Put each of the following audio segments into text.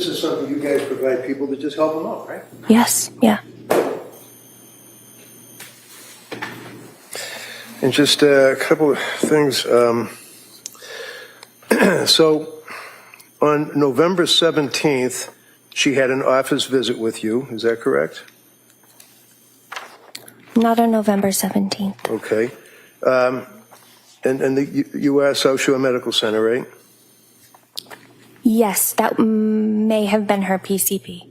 this is something you guys provide people to just help them out, right? Yes, yeah. And just a couple of things. So on November 17th, she had an office visit with you. Is that correct? Not on November 17th. Okay. You are South Shore Medical Center, right? Yes, that may have been her PCP.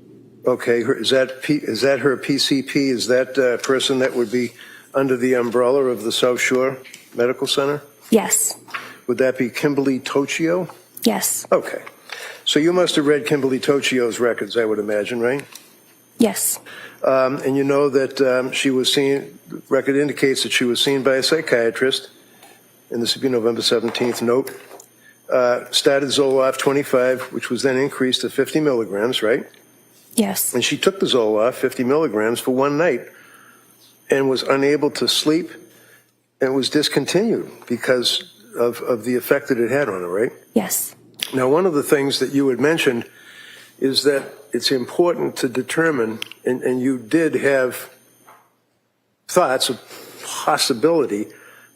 Okay. Is that her PCP? Is that person that would be under the umbrella of the South Shore Medical Center? Yes. Would that be Kimberly Tocchio? Yes. Okay. So you must have read Kimberly Tocchio's records, I would imagine, right? Yes. And you know that she was seen, the record indicates that she was seen by a psychiatrist, and this would be November 17th note, started Zoloft 25, which was then increased to 50 milligrams, right? Yes. And she took the Zoloft 50 milligrams for one night and was unable to sleep and was discontinued because of the effect that it had on her, right? Yes. Now, one of the things that you had mentioned is that it's important to determine, and you did have thoughts of possibility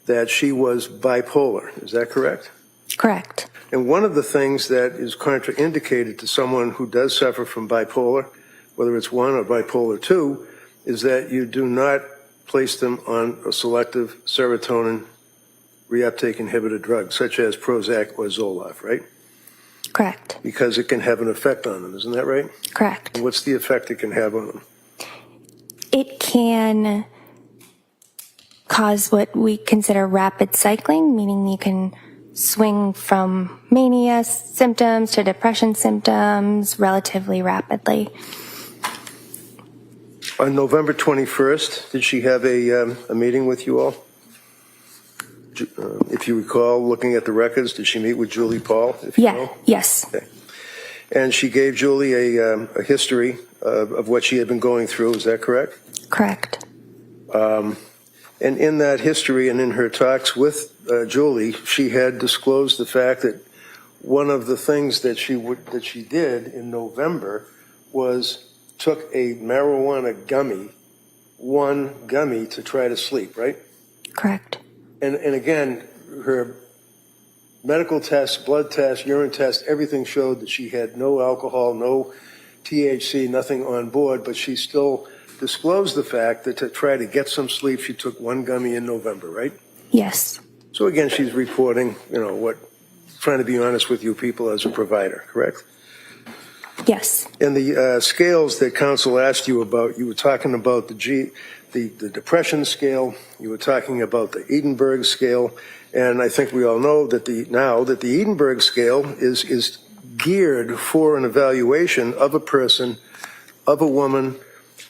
that she was bipolar. Is that correct? Correct. And one of the things that is contraindicated to someone who does suffer from bipolar, whether it's 1 or bipolar 2, is that you do not place them on a selective serotonin reuptake inhibitor drug, such as Prozac or Zoloft, right? Correct. Because it can have an effect on them, isn't that right? Correct. And what's the effect it can have on them? It can cause what we consider rapid cycling, meaning you can swing from mania symptoms to depression symptoms relatively rapidly. On November 21st, did she have a meeting with you all? If you recall, looking at the records, did she meet with Julie Paul? If you know? Yes. Okay. And she gave Julie a history of what she had been going through, is that correct? Correct. And in that history and in her talks with Julie, she had disclosed the fact that one of the things that she did in November was took a marijuana gummy, one gummy, to try to sleep, right? Correct. And again, her medical tests, blood tests, urine tests, everything showed that she had no alcohol, no THC, nothing on board, but she still disclosed the fact that to try to get some sleep, she took one gummy in November, right? Yes. So again, she's reporting, trying to be honest with you people as a provider, correct? Yes. And the scales that counsel asked you about, you were talking about the depression scale, you were talking about the Edinburgh scale, and I think we all know that the Edinburgh scale is geared for an evaluation of a person, of a woman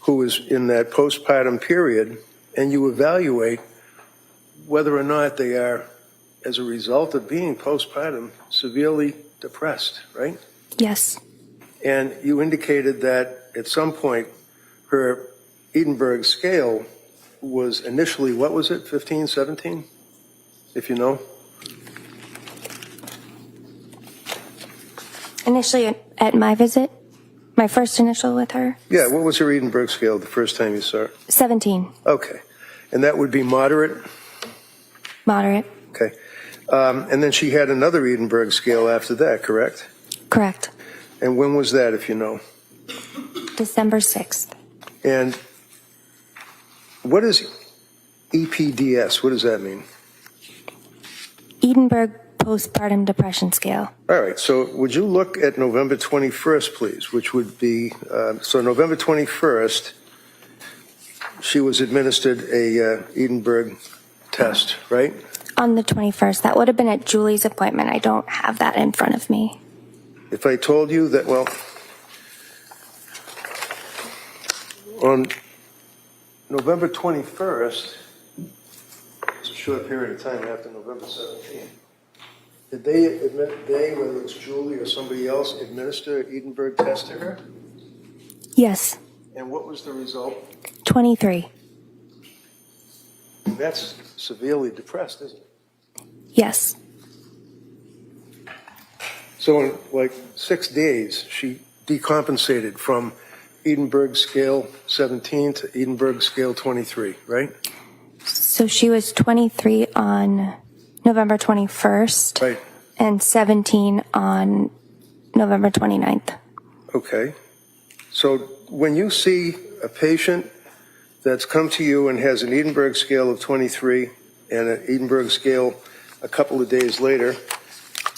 who is in that postpartum period, and you evaluate whether or not they are, as a result of being postpartum, severely depressed, right? Yes. And you indicated that at some point her Edinburgh scale was initially, what was it, 15, 17, if you know? Initially at my visit, my first initial with her? Yeah, what was her Edinburgh scale the first time you saw her? 17. Okay. And that would be moderate? Moderate. Okay. And then she had another Edinburgh scale after that, correct? Correct. And when was that, if you know? December 6th. And what is EPDS? What does that mean? Edinburgh Postpartum Depression Scale. All right, so would you look at November 21st, please, which would be, so November 21st, she was administered a Edinburgh test, right? On the 21st. That would have been at Julie's appointment. I don't have that in front of me. If I told you that, well, on November 21st, it's a short period of time after November 17th, did they, whether it's Julie or somebody else, administer an Edinburgh test to her? Yes. And what was the result? 23. That's severely depressed, isn't it? Yes. So in like 6 days, she decompensated from Edinburgh Scale 17 to Edinburgh Scale 23, right? So she was 23 on November 21st. Right. And 17 on November 29th. Okay. So when you see a patient that's come to you and has an Edinburgh Scale of 23 and an Edinburgh Scale a couple of days later,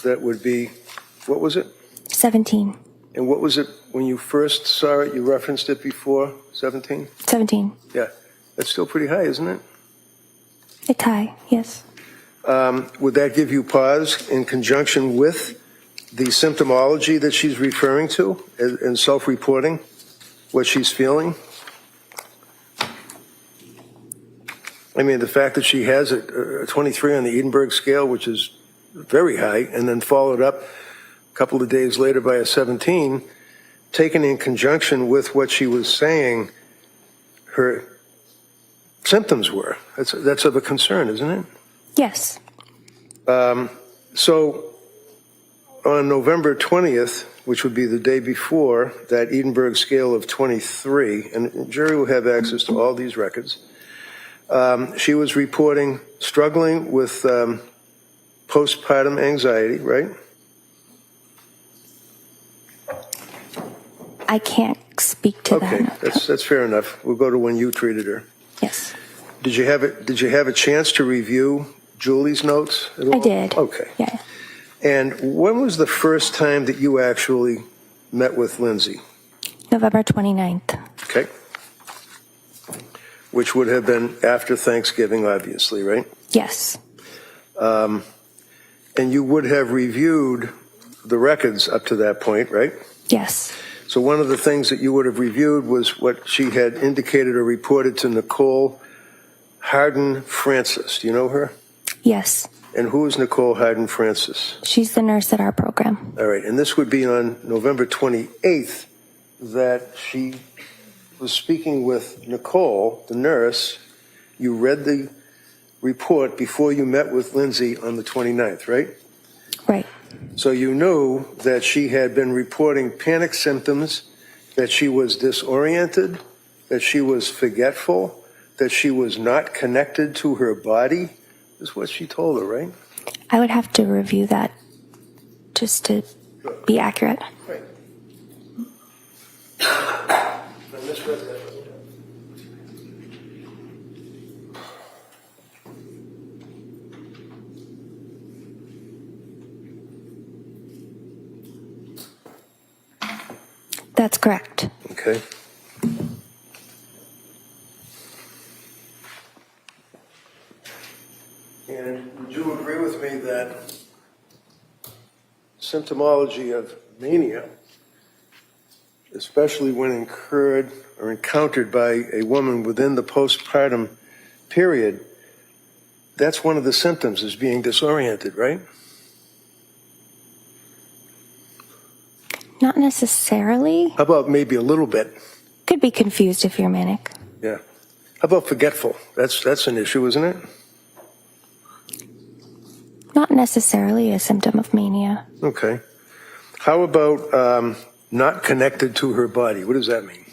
that would be, what was it? 17. And what was it when you first saw it? You referenced it before, 17? 17. Yeah. That's still pretty high, isn't it? It's high, yes. Would that give you pause in conjunction with the symptomology that she's referring to and self-reporting, what she's feeling? I mean, the fact that she has a 23 on the Edinburgh scale, which is very high, and then followed up a couple of days later by a 17, taken in conjunction with what she was saying her symptoms were. That's of a concern, isn't it? Yes. So on November 20th, which would be the day before that Edinburgh scale of 23, and the jury will have access to all these records, she was reporting struggling with postpartum anxiety, right? I can't speak to that. Okay, that's fair enough. We'll go to when you treated her. Yes. Did you have a chance to review Julie's notes at all? I did. Okay. Yeah. And when was the first time that you actually met with Lindsay? November 29th. Okay. Which would have been after Thanksgiving, obviously, right? Yes. And you would have reviewed the records up to that point, right? Yes. So one of the things that you would have reviewed was what she had indicated or reported to Nicole Harden Francis. Do you know her? Yes. And who is Nicole Harden Francis? She's the nurse at our program. All right. And this would be on November 28th that she was speaking with Nicole, the nurse. You read the report before you met with Lindsay on the 29th, right? Right. So you knew that she had been reporting panic symptoms, that she was disoriented, that she was forgetful, that she was not connected to her body, is what she told her, right? I would have to review that just to be accurate. Right. That's correct. Okay. And would you agree with me that symptomology of mania, especially when incurred or encountered by a woman within the postpartum period, that's one of the symptoms, is being disoriented, right? Not necessarily. How about maybe a little bit? Could be confused if you're manic. Yeah. How about forgetful? That's an issue, isn't it? Not necessarily a symptom of mania. Okay. How about not connected to her body? What does that mean?